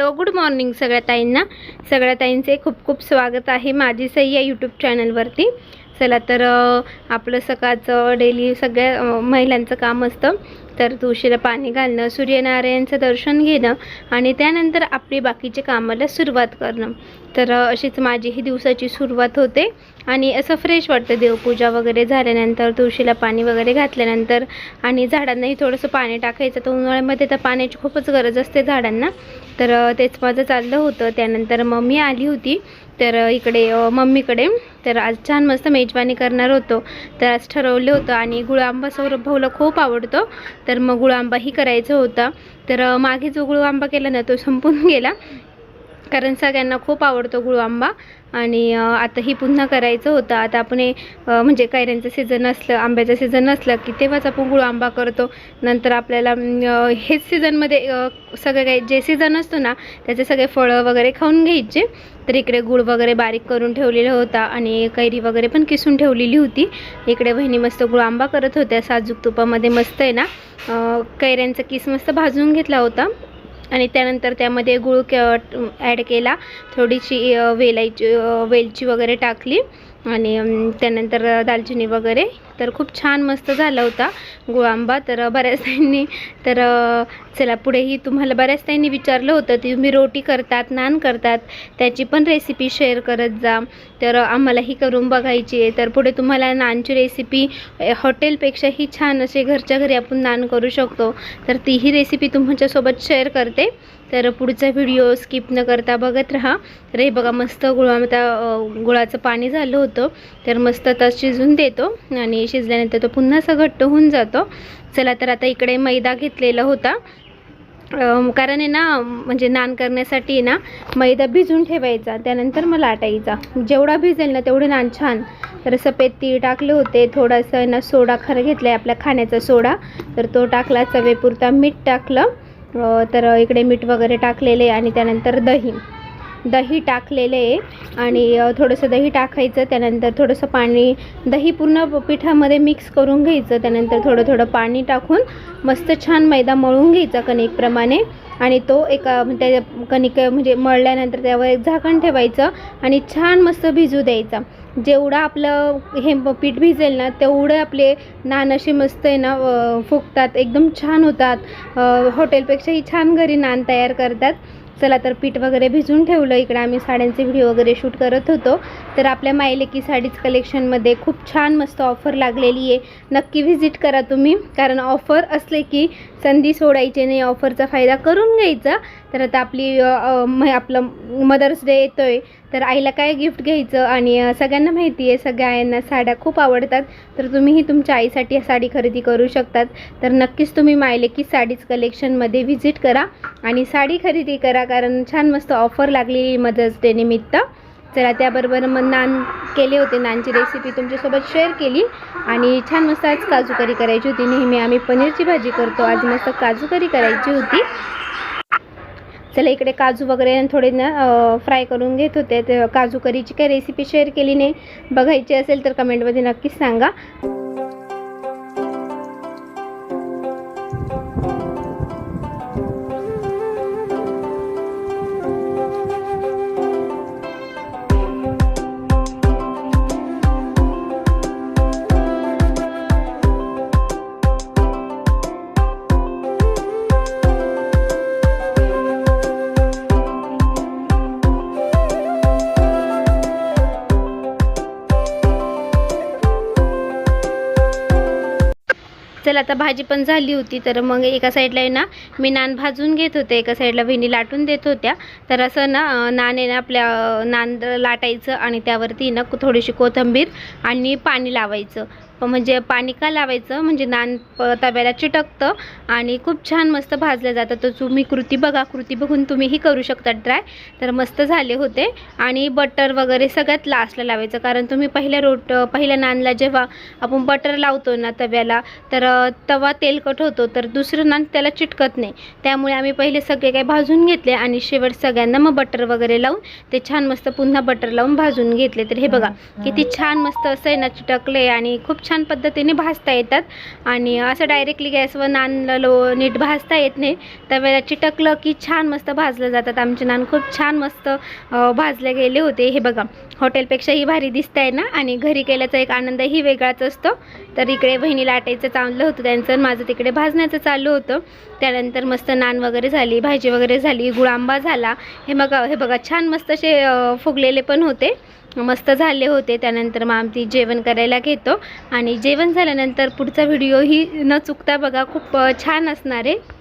Hello good morning सगळ्या ताईंचे खूप खूप स्वागत आहे माझी सई या यूट्यूब चॅनलवरती। चला तर आपलं सकाळचं डेली सगळ्या महिलांचं काम असतं तर तुळशीला पाणी घालणं, सूर्यनारायणाचं दर्शन घेणं आणि त्यानंतर आपली बाकीचे कामाला सुरुवात करणं। तर अशीच माझी ही दिवसाची सुरुवात होते आणि असं फ्रेश वाटतं देवपूजा वगैरे झाल्यानंतर, तुळशीला पाणी वगैरे घातल्यानंतर आणि झाडांनाही थोडंसं पाणी टाकायचं। तर उन्हाळ्यामध्ये तर पाण्याची खूपच गरज असते झाडांना, तर तेच माझं चाललं होतं। त्यानंतर मम्मी आली होती तर इकडे मम्मीकडे, तर आज छान मस्त मेजवानी करणार होतो। तर आज ठरवलं होतं आणि गुळ आंबा सौरभ भाऊला खूप आवडतो तर मग गुळ आंबाही करायचा होता। तर मागे जो गुळ आंबा केला ना तो संपून गेला कारण सगळ्यांना खूप आवडतो गुळ आंबा आणि आता ही पुन्हा करायचं होतं। आता आपण म्हणजे कैऱ्यांचं सीझन असलं, आंब्याचं सीझन असलं की तेव्हाच आपण गुळ आंबा करतो। नंतर आपल्याला हेच सीझनमध्ये सगळे काही जे सीझन असतो ना त्याचे सगळे फळं वगैरे खाऊन घ्यायचे। तर इकडे गुळ वगैरे बारीक करून ठेवलेला होता आणि कैरी वगैरे पण किसून ठेवलेली होती। इकडे वहिनी मस्त गुळ आंबा करत होत्या साजूक तुपामध्ये, मस्त आहे ना। कैऱ्यांचा किस मस्त भाजून घेतला होता आणि त्यानंतर त्यामध्ये गुळ ॲड केला, थोडीशी वेलची वगैरे टाकली आणि त्यानंतर दालचिनी वगैरे। तर खूप छान मस्त झाला होता गुळ आंबा। तर बऱ्याच ताईंनी तर चला पुढेही तुम्हाला बऱ्याच ताईंनी विचारलं होतं की तुम्ही रोटी करतात, नान करतात, त्याची पण रेसिपी शेअर करत जा। तर आम्हालाही करून बघायची आहे। तर पुढे तुम्हाला नानची रेसिपी हॉटेलपेक्षाही छान असे घरच्या घरी आपण नान करू शकतो, तर तीही रेसिपी तुमच्यासोबत शेअर करते। तर पुढचा व्हिडिओ स्किप न करता बघत राहा। तर हे बघा मस्त गुळाचं पाणी झालं होतं तर मस्त आता शिजून देतो आणि शिजल्यानंतर तो पुन्हा असा घट्ट होऊन जातो। चला तर आता इकडे मैदा घेतलेला होता कारण आहे ना, म्हणजे नान करण्यासाठी ना मैदा भिजून ठेवायचा, त्यानंतर मग लाटायचा। जेवढा भिजेल ना तेवढे नान छान। तर सफेद तीळ टाकले होते, थोडासा ना सोडा खरं घेतला आहे आपला खाण्याचा सोडा, तर तो टाकला, चवेपुरता मीठ टाकलं। तर इकडे मीठ वगैरे त्यानंतर आणि त्यानंतर दही टाकलेले आहे आणि थोडंसं दही टाकायचं, त्यानंतर थोडंसं पाणी, दही पूर्ण पिठामध्ये मिक्स करून घ्यायचं। त्यानंतर थोडं थोडं पाणी टाकून मस्त छान मैदा मळून घ्यायचा कणिकप्रमाणे आणि तो त्या कणिक म्हणजे मळल्यानंतर त्यावर एक झाकण ठेवायचं आणि छान मस्त भिजू द्यायचा। जेवढं आपलं हे पीठ भिजेल ना तेवढे आपले नान असे मस्त आहे ना फुगतात, एकदम छान होतात। हॉटेलपेक्षाही छान घरी नान तयार करतात। चला तर पीठ वगैरे भिजून ठेवलं। इकडे आम्ही साड्यांचे व्हिडिओ वगैरे शूट करत होतो। तर आपल्या मायलेकी साडीज कलेक्शनमध्ये खूप छान मस्त ऑफर लागलेली आहे, नक्की व्हिजिट करा तुम्ही, कारण ऑफर असले की संधी सोडायची नाही, ऑफरचा फायदा करून घ्यायचा। तर आता आपलं मदर्स डे येतोय तर आईला काय गिफ्ट घ्यायचं आणि सगळ्यांना माहिती आहे सगळ्या आयांना साड्या खूप आवडतात, तर तुम्हीही तुमच्या आईसाठी साडी खरेदी करू शकतात। तर नक्कीच तुम्ही मायलेकी साडीज कलेक्शनमध्ये व्हिजिट करा आणि साडी खरेदी करा, कारण छान मस्त ऑफर लागलेली मदर्स डे निमित्त। चला त्याबरोबर मग नान केले होते, नानची रेसिपी तुमच्यासोबत शेअर केली आणि छान मस्त आज काजू करी करायची होती। नेहमी आम्ही पनीरची भाजी करतो, आज मस्त काजू करी करायची होती। चला इकडे काजू वगैरे थोडे ना फ्राय करून घेत होते। तर काजू करीची काही रेसिपी शेअर केली नाही, बघायची असेल तर कमेंटमध्ये नक्कीच सांगा। चला आता भाजी पण झाली होती, तर मग एका साईडला आहे ना मी नान भाजून घेत होते, एका साईडला वहिनी लाटून देत होत्या। तर असं ना नान आहे ना आपल्या नान लाटायचं आणि त्यावरती ना थोडीशी कोथिंबीर आणि पाणी लावायचं। म्हणजे पाणी का लावायचं, म्हणजे नान तव्याला चिटकतं आणि खूप छान मस्त भाजलं जातं। तर तुम्ही कृती बघून तुम्हीही करू शकता ट्राय। तर मस्त झाले होते आणि बटर वगैरे सगळ्यात लास्टला लावायचं, कारण तुम्ही पहिल्या नानला जेव्हा आपण बटर लावतो ना तव्याला तर तवा तेलकट होतो, तर दुसरं नान त्याला चिटकत नाही। त्यामुळे आम्ही पहिले सगळे काही भाजून घेतले आणि शेवट सगळ्यांना मग बटर वगैरे लावून ते छान मस्त पुन्हा बटर लावून भाजून घेतले। तर हे बघा किती छान मस्त असं आहे ना चिटकले आणि खूप छान पद्धतीने भाजता येतात. आणि असं डायरेक्टली गॅसवर नान नीट भाजता येत नाही. तव्याला चिटकलं की छान मस्त भाजलं जातात. आमचे नान खूप छान मस्त भाजले गेले होते. हे बघा, हॉटेलपेक्षाही भारी दिसत आहे ना. आणि घरी केल्याचा एक आनंदही वेगळाच असतो. तर इकडे बहिणीला लाटायचं चाललं होतं त्यांचं, माझं तिकडे भाजण्याचं चालू होतं. त्यानंतर मस्त नान वगैरे झाली, भाजी वगैरे झाली, गुळांबा झाला. हे बघा छान मस्त असे फुगलेले पण होते, मस्त झाले होते. त्यानंतर मग आम्ही जेवण करायला घेतो. आणि जेवण झाल्यानंतर पुढचा व्हिडिओही न चुकता बघा, खूप छान असणार आहे.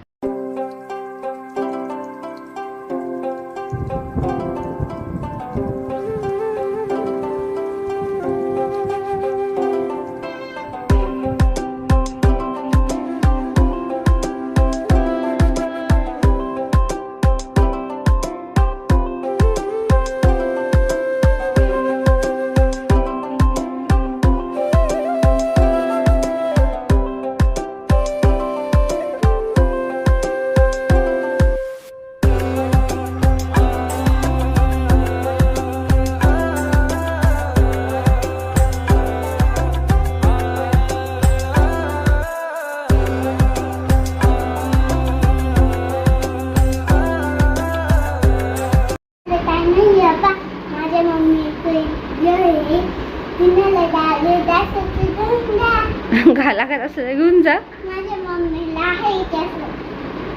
घाला का असं घेऊन जा. माझ्या मम्मीला आहे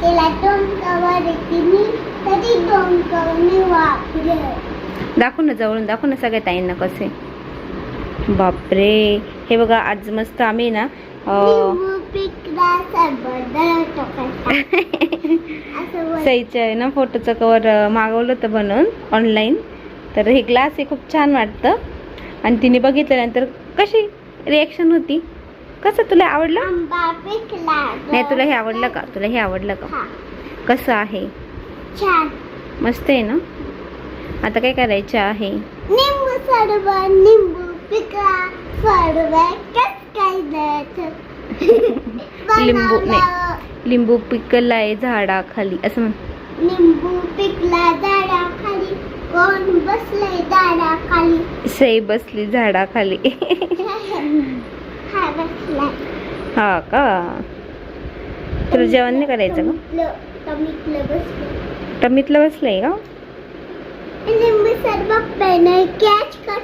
त्याला दोन कवर मी कधी दोन कवर मी वापरे. दाखव ना, जवळून दाखव ना सगळ्या ताईंना कसे. बापरे, हे बघा आज मस्त आम्ही ना सईच्या आहे ना फोटोचं कवर मागवलं होतं बनवून ऑनलाईन. तर हे ग्लास हे खूप छान वाटतं. आणि तिने बघितल्यानंतर कशी रिॲक्शन होती? कसं, तुला आवडलं? नाही, तुला हे आवडलं का? तुला हे आवडलं का? कसं आहे? छान, मस्त आहे ना. आता काय करायचं आहे? निंबू सरबत, निंबू पिकला सरबत काय द्यायचं? लिंबू नाही, लिंबू पिकला आहे झाडाखाली असं म्हण. निंबू पिकला झाडाखाली, कोण बसलंय झाडाखाली? सई बसली झाडाखाली. हा बसलाय. हा का? तुला जेवण नाही करायचं का? टमीतलं बसलंय का? लिंबू सरबत पेने कॅच कर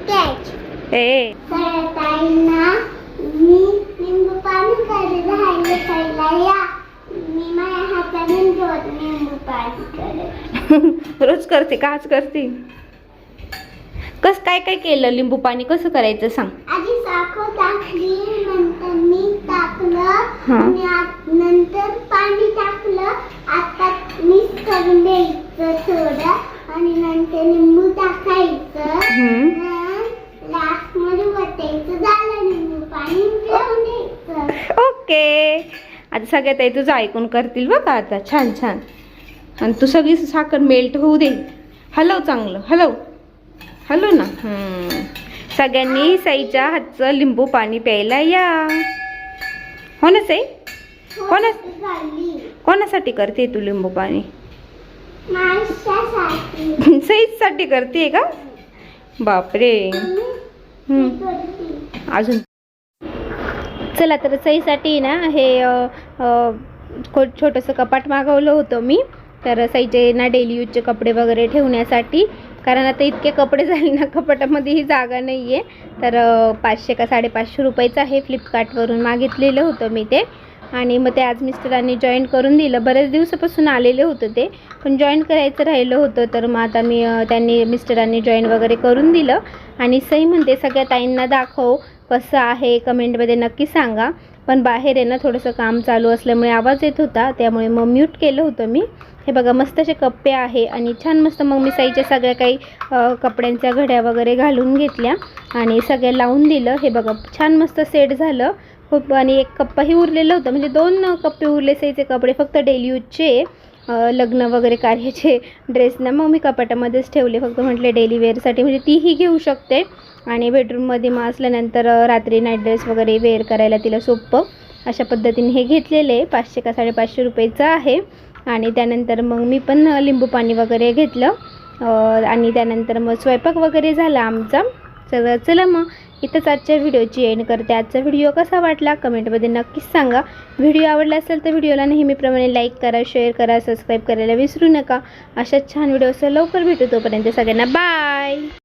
कॅच. ए ताईंना मी लिंबू पाणी करायला राहिले खायला या. मी माझ्या हाताने रोज लिंबू पाणी करते. रोज करते का? आज करते? काय काय केलं? लिंबू पाणी कसं करायचं सांग. आधी साखर टाकली, नंतर मीठ टाकलं आणि नंतर पाणी टाकलं. आता मिक्स करून द्यायचं थोडं आणि नंतर लिंबू टाकायचं. लास्ट मध्ये वतायचं, झालं लिंबू पाणी पिऊन द्यायचं. ओके, आता सगळ्यात ताई तुझं ऐकून करतील बघा आता. छान छान. आणि तू सगळी साखर मेल्ट होऊ दे. हलव चांगलं, हलव हलव ना. सगळ्यांनी सईच्या हातचं लिंबू पाणी प्यायला या. हो ना सई? कोणासाठी करते तू लिंबू पाणी? सईसाठी करते का? बापरे. अजून चला, तर सईसाठी ना हे छोटंसं कपाट मागवलं होतं मी. तर सईचे ना डेली यूजचे कपडे वगैरे ठेवण्यासाठी. कारण आता इतके कपडे झाले ना, कपाटामध्येही जागा नाही आहे. तर 500 का 550 रुपयाचं आहे. फ्लिपकार्टवरून मागितलेलं होतं मी ते. आणि मग ते आज मिस्टरांनी जॉईन करून दिलं. बरेच दिवसापासून आलेले होतं ते, पण जॉईन करायचं राहिलं होतं. तर मग आता त्यांनी मिस्टरांनी जॉईन वगैरे करून दिलं. आणि सई म्हणते सगळ्या ताईंना दाखव कसं आहे, कमेंटमध्ये नक्की सांगा. पण बाहेर आहे ना थोडंसं काम चालू असल्यामुळे आवाज येत होता, त्यामुळे मग म्यूट केलं होतं मी. हे बघा मस्त असे कप्पे आहे आणि छान मस्त मग मी सईच्या सगळ्या काही कपड्यांच्या घड्या वगैरे घालून घेतल्या आणि सगळं लावून दिलं. हे बघा छान मस्त सेट झालं खूप. आणि एक कप्पाही उरलेलं होतं, म्हणजे 2 कप्पे उरले सईचे कपडे फक्त डेली यूजचे. लग्न वगैरे कार्याचे ड्रेस ना मग मी कपाटामध्येच ठेवले. फक्त म्हटले डेली वेअरसाठी, म्हणजे तीही घेऊ शकते. आणि बेडरूममध्ये मग असल्यानंतर रात्री नाईट ड्रेस वगैरे वेअर करायला तिला सोपं. अशा पद्धतीने हे घेतलेले 500 का 550 रुपयाचं आहे. आणि त्यानंतर मग मी पण लिंबू पाणी वगैरे घेतलं. आणि त्यानंतर मग स्वयंपाक वगैरे झाला आमचा. चला मग इथंच आजच्या व्हिडिओची एंड करते. आजचा व्हिडिओ कसा वाटला कमेंटमध्ये नक्कीच सांगा. व्हिडिओ आवडला असेल तर व्हिडिओला नेहमीप्रमाणे लाईक करा, शेअर करा, सबस्क्राईब करायला विसरू नका. अशाच छान व्हिडिओसह लवकर भेटू. तोपर्यंत सगळ्यांना बाय.